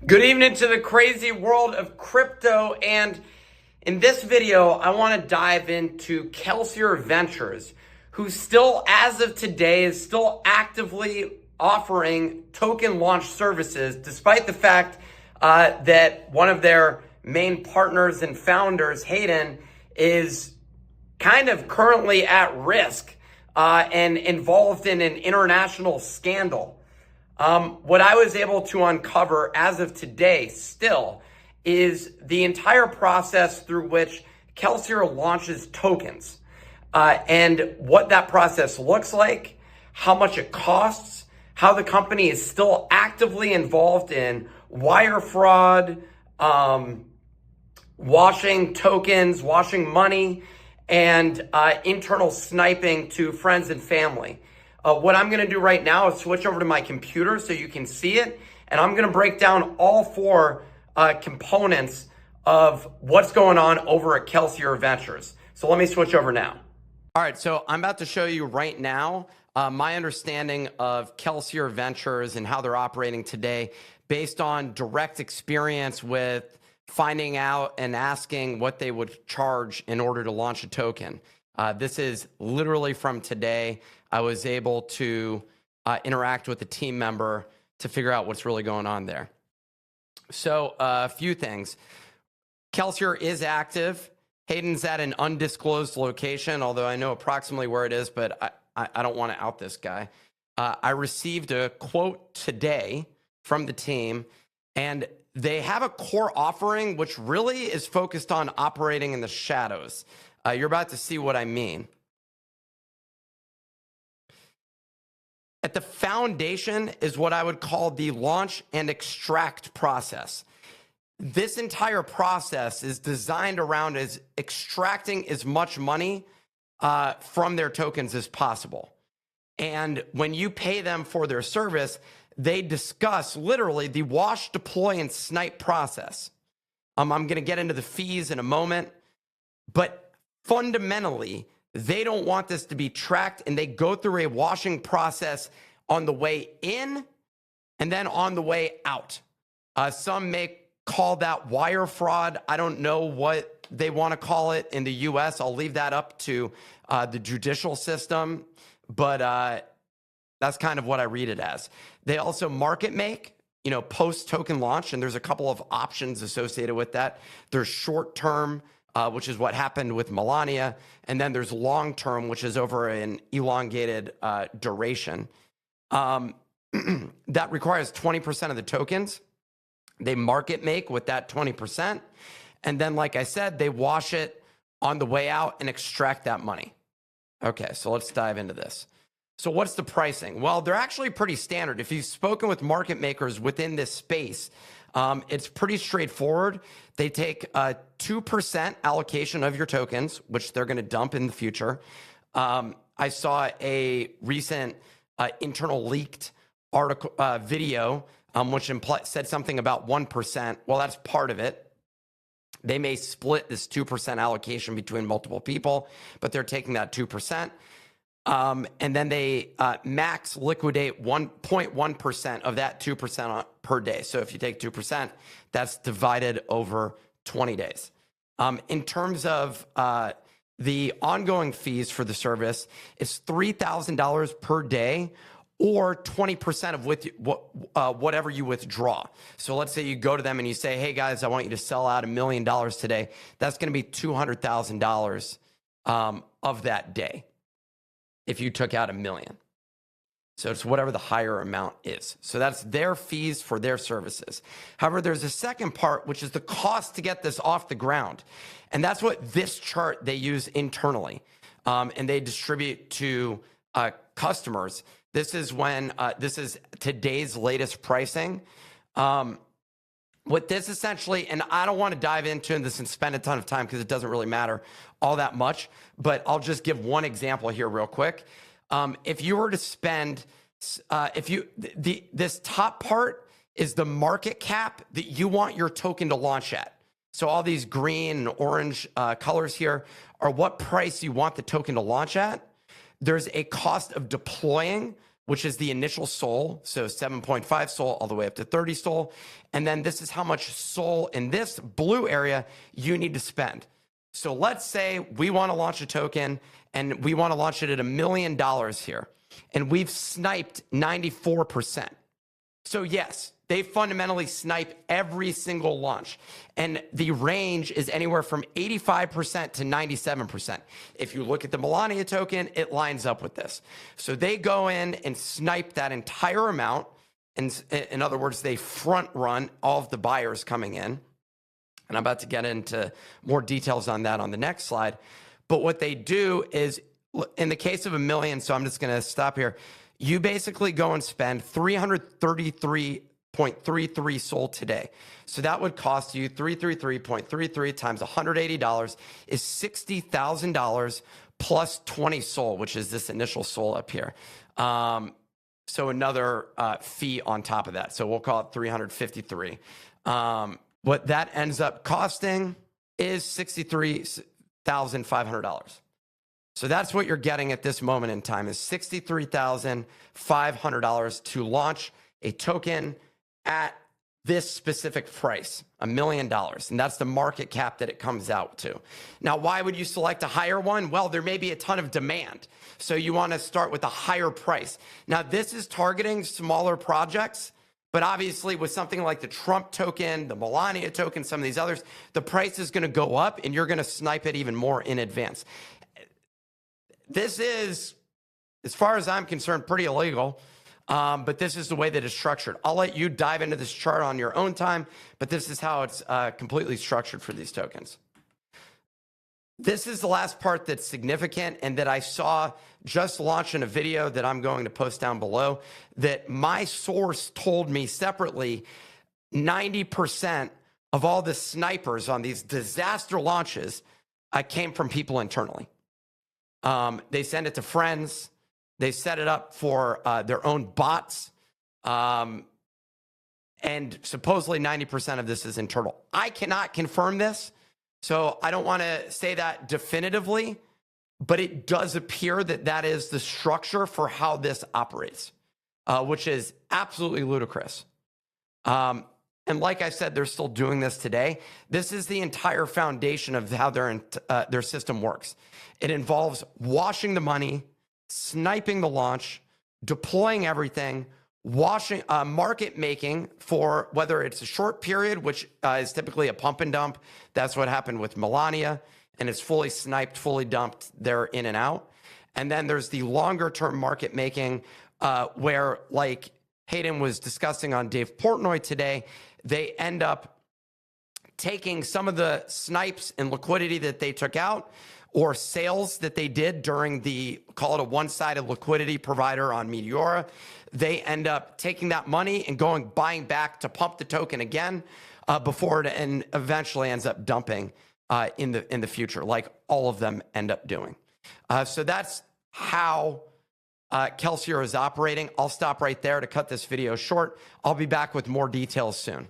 Good evening to the crazy world of crypto, and in this video I want to dive into Kelsier Ventures, who still, as of today, is still actively offering token launch services, despite the fact that one of their main partners and founders, Hayden, is kind of currently at risk and involved in an international scandal. What I was able to uncover as of today still is the entire process through which Kelsier launches tokens and what that process looks like, how much it costs, how the company is still actively involved in wire fraud, washing tokens, washing money, and internal sniping to friends and family. What I'm going to do right now is switch over to my computer so you can see it, and I'm going to break down all four components of what's going on over at Kelsier Ventures. So let me switch over now. All right, so I'm about to show you right now my understanding of Kelsier Ventures and how they're operating today based on direct experience with finding out and asking what they would charge in order to launch a token. This is literally from today. I was able to interact with a team member to figure out what's really going on there. So a few things. Kelsier is active. Hayden's at an undisclosed location, although I know approximately where it is, but I don't want to out this guy. I received a quote today from the team, and they have a core offering which really is focused on operating in the shadows. You're about to see what I mean. At the foundation is what I would call the launch and extract process. This entire process is designed around extracting as much money from their tokens as possible. And when you pay them for their service, they discuss literally the wash, deploy, and snipe process. I'm going to get into the fees in a moment, but fundamentally, they don't want this to be tracked, and they go through a washing process on the way in and then on the way out. Some may call that wire fraud. I don't know what they want to call it in the US. I'll leave that up to the judicial system, but that's kind of what I read it as. They also market make, post token launch, and there's a couple of options associated with that. There's short term, which is what happened with Melania. And then there's long-term, which is over an elongated duration. That requires 20% of the tokens. They market make with that 20%. And then, like I said, they wash it on the way out and extract that money. Okay, so let's dive into this. So what's the pricing? Well, they're actually pretty standard. If you've spoken with market makers within this space, it's pretty straightforward. They take a 2% allocation of your tokens, which they're going to dump in the future. I saw a recent internal leaked article video, which said something about 1%. Well, that's part of it. They may split this 2% allocation between multiple people, but they're taking that 2%. And then they max liquidate 1.1% of that 2% per day. So if you take 2%, that's divided over 20 days. In terms of the ongoing fees for the service, it's $3,000 per day or 20% of whatever you withdraw. So let's say you go to them and you say, hey guys, I want you to sell out $1 million today. That's going to be $200,000 of that day if you took out $1 million. So it's whatever the higher amount is. So that's their fees for their services. However, there's a second part, which is the cost to get this off the ground. And that's what this chart they use internally. And they distribute to customers. This is this is today's latest pricing. What this essentially, and I don't want to dive into this and spend a ton of time because it doesn't really matter all that much, but I'll just give one example here real quick. If you were to spend, this top part is the market cap that you want your token to launch at. So all these green and orange colors here are what price you want the token to launch at. There's a cost of deploying which is the initial SOL. So 7.5 SOL all the way up to 30 SOL. And then this is how much SOL in this blue area you need to spend. So let's say we want to launch a token and we want to launch it at $1 million here. And we've sniped 94%. So yes, they fundamentally snipe every single launch. And the range is anywhere from 85% to 97%. If you look at the Melania token, it lines up with this. So they go in and snipe that entire amount. And in other words, they front run all of the buyers coming in. And I'm about to get into more details on that on the next slide. But what they do is, in the case of $1 million, so I'm just going to stop here, you basically go and spend 333.33 SOL today. So that would cost you 333.33 times $180 is $60,000 plus 20 SOL, which is this initial SOL up here. So another fee on top of that. So we'll call it 353. What that ends up costing is $63,500. So that's what you're getting at this moment in time is $63,500 to launch a token at this specific price, $1 million. And that's the market cap that it comes out to. Now, why would you select a higher one? Well, there may be a ton of demand. So you want to start with a higher price. Now, this is targeting smaller projects. But obviously, with something like the Trump token, the Melania token, some of these others, the price is going to go up and you're going to snipe it even more in advance. This is, as far as I'm concerned, pretty illegal. But this is the way that it's structured. I'll let you dive into this chart on your own time, but this is how it's completely structured for these tokens. This is the last part that's significant and that I saw just launch in a video that I'm going to post down below, that my source told me separately 90% of all the snipers on these disaster launches came from people internally. They send it to friends. They set it up for their own bots. And supposedly 90% of this is internal. I cannot confirm this. So I don't want to say that definitively, but it does appear that that is the structure for how this operates, which is absolutely ludicrous. And like I said, they're still doing this today. This is the entire foundation of how their system works. It involves washing the money, sniping the launch, deploying everything, market making for whether it's a short period, which is typically a pump and dump. That's what happened with Melania, and it's fully sniped, fully dumped. They're in and out. And then there's the longer term market making where, like Hayden was discussing on Dave Portnoy today, they end up taking some of the snipes and liquidity that they took out or sales that they did during the, call it a one-sided liquidity provider on Meteora. They end up taking that money and buying back to pump the token again before it and eventually ends up dumping in the future, like all of them end up doing. So that's how Kelsier is operating. I'll stop right there to cut this video short. I'll be back with more details soon.